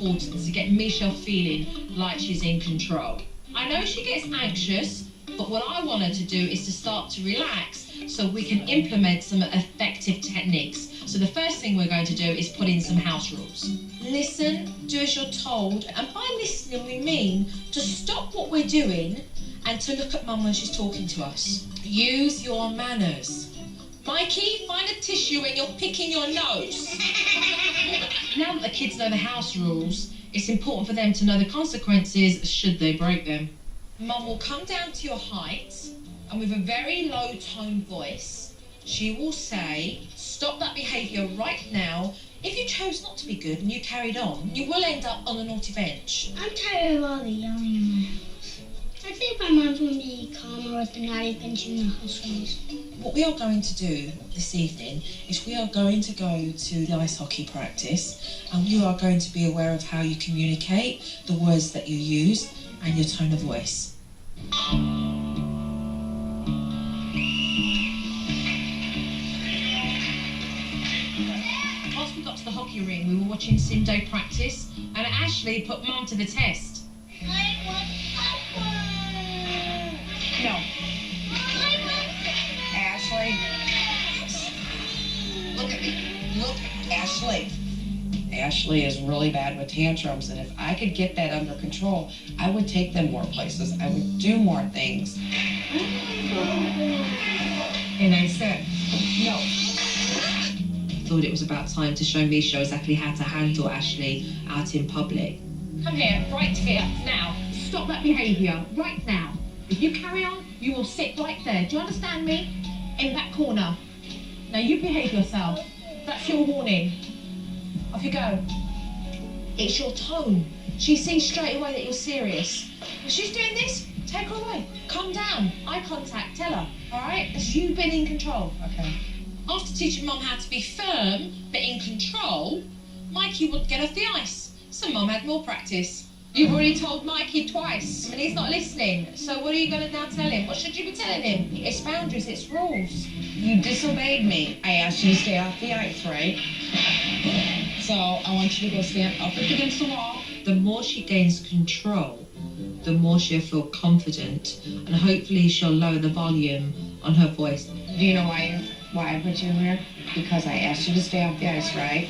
important to get Michelle feeling like she's in control. I know she gets anxious, but what I want her to do is to start to relax so we can implement some effective techniques. So the first thing we're going to do is put in some house rules. Listen, do as you're told, and by listening we mean to stop what we're doing and to look at Mum when she's talking to us. Use your manners. Mikey, find a tissue when you're picking your nose. Now that the kids know the house rules, it's important for them to know the consequences should they break them. Mum will come down to your height, and with a very low tone voice, she will say, stop that behaviour right now. If you chose not to be good and you carried on, you will end up on the naughty bench. I'm tired of all the yelling in my house. I think my mom's going to be calmer with the naughty bench in the house rules. What we are going to do this evening is we are going to go to the ice hockey practice, and you are going to be aware of how you communicate, the words that you use, and your tone of voice. Whilst we got to the hockey ring, we were watching Cindo practice, and Ashley put Mum to the test. I want popcorn. No. I want Ashley. Look at me. Look, Ashley. Ashley is really bad with tantrums, and if I could get that under control, I would take them more places. I would do more things. And I said, no. I thought it was about time to show Misha exactly how to handle Ashley out in public. Come here, right here, now. Stop that behaviour, right now. If you carry on, you will sit right there. Do you understand me? In that corner. Now you behave yourself. That's your warning. Off you go. It's your tone. She sees straight away that you're serious. If she's doing this, take her away. Calm down. Eye contact, tell her. All right? That's you being in control. Okay. After teaching Mum how to be firm, but in control, Mikey wouldn't get off the ice. So Mum had more practice. You've already told Mikey twice, and he's not listening. So what are you going to now tell him? What should you be telling him? It's boundaries, it's rules. You disobeyed me. I asked you to stay off the ice, right? So I want you to go stand up against the wall. The more she gains control, the more she'll feel confident, and hopefully she'll lower the volume on her voice. Do you know why I put you here? Because I asked you to stay off the ice, right?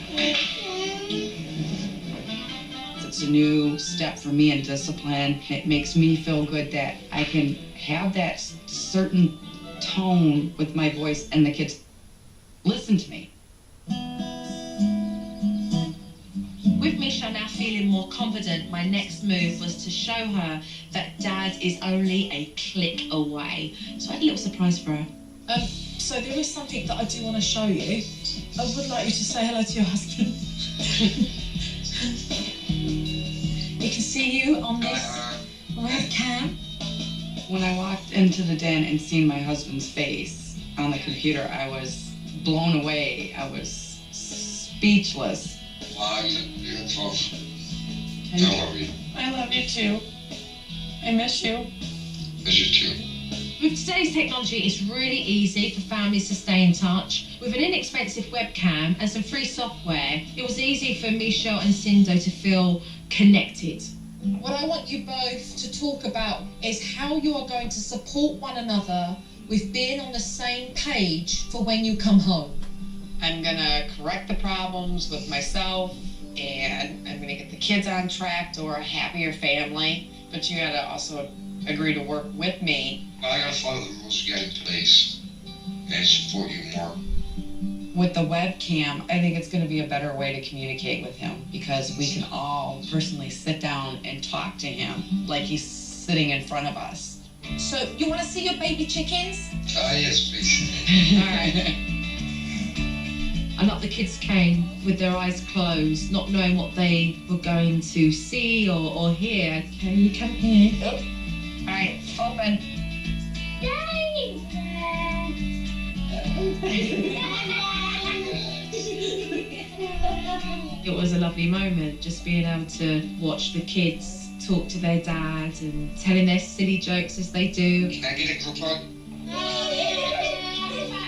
It's a new step for me in discipline. It makes me feel good that I can have that certain tone with my voice and the kids listen to me. With Misha now feeling more confident, my next move was to show her that Dad is only a click away. So I had a little surprise for her. So there is something that I do want to show you. I would like you to say hello to your husband. He can see you on this webcam. When I walked into the den and seen my husband's face on the computer, I was blown away. I was speechless. Wow, you're beautiful. I love you. I love you too. I miss you. Miss you too. With today's technology, it's really easy for families to stay in touch. With an inexpensive webcam and some free software, it was easy for Michelle and Cindo to feel connected. What I want you both to talk about is how you are going to support one another with being on the same page for when you come home. I'm gonna correct the problems with myself, and I'm gonna get the kids on track to a happier family. But you gotta also agree to work with me. Well, I gotta follow the rules you got in place and support you more. With the webcam, I think it's gonna be a better way to communicate with him because we can all personally sit down and talk to him like he's sitting in front of us. So, you want to see your baby chickens? Yes, please. All right. And up the kids came with their eyes closed, not knowing what they were going to see or hear. Can you come here? Yep. All right, open. It was a lovely moment, just being able to watch the kids talk to their dad and telling their silly jokes as they do. Can I get a group hug?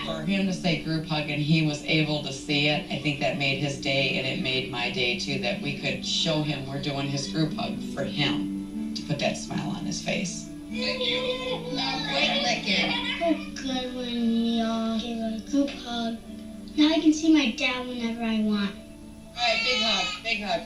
For him to say group hug and he was able to see it, I think that made his day, and it made my day too, that we could show him we're doing his group hug for him to put that smile on his face. Thank you. Great licking. It felt good when we all gave a group hug. Now I can see my dad whenever I want. All right, big hug, big hug.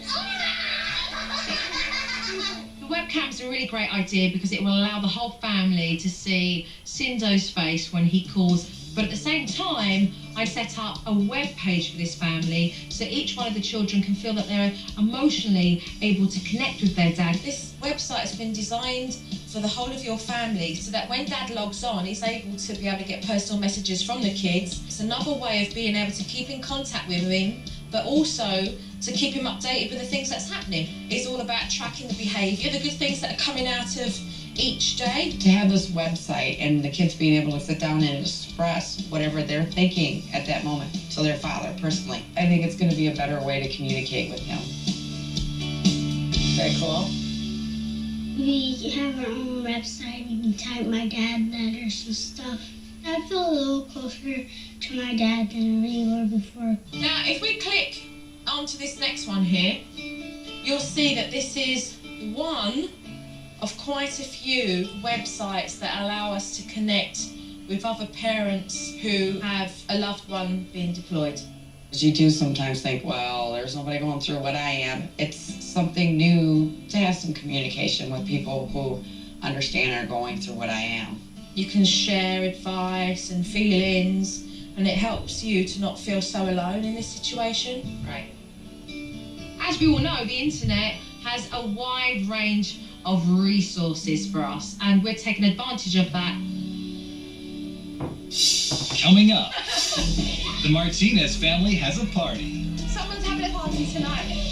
The webcam's a really great idea because it will allow the whole family to see Sindo's face when he calls. But at the same time, I set up a web page for this family so each one of the children can feel that they're emotionally able to connect with their dad. This website has been designed for the whole of your family so that when dad logs on, he's able to be able to get personal messages from the kids. It's another way of being able to keep in contact with him, but also to keep him updated with the things that's happening. It's all about tracking the behaviour, the good things that are coming out of each day. To have this website and the kids being able to sit down and express whatever they're thinking at that moment to their father personally, I think it's going to be a better way to communicate with him. Very cool. We have our own website. You can type my dad letters and stuff. I feel a little closer to my dad than we were before. Now, if we click onto this next one here, you'll see that this is one of quite a few websites that allow us to connect with other parents who have a loved one being deployed. You do sometimes think, well, there's nobody going through what I am. It's something new to have some communication with people who understand and are going through what I am. You can share advice and feelings, and it helps you to not feel so alone in this situation. Right. As we all know, the internet has a wide range of resources for us, and we're taking advantage of that. Coming up, the Martinez family has a party. Someone's having a party tonight.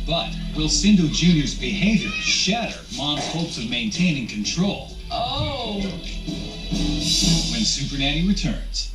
But will Sindo Jr.'s behavior shatter Mom's hopes of maintaining control? Oh. When SuperNanny returns.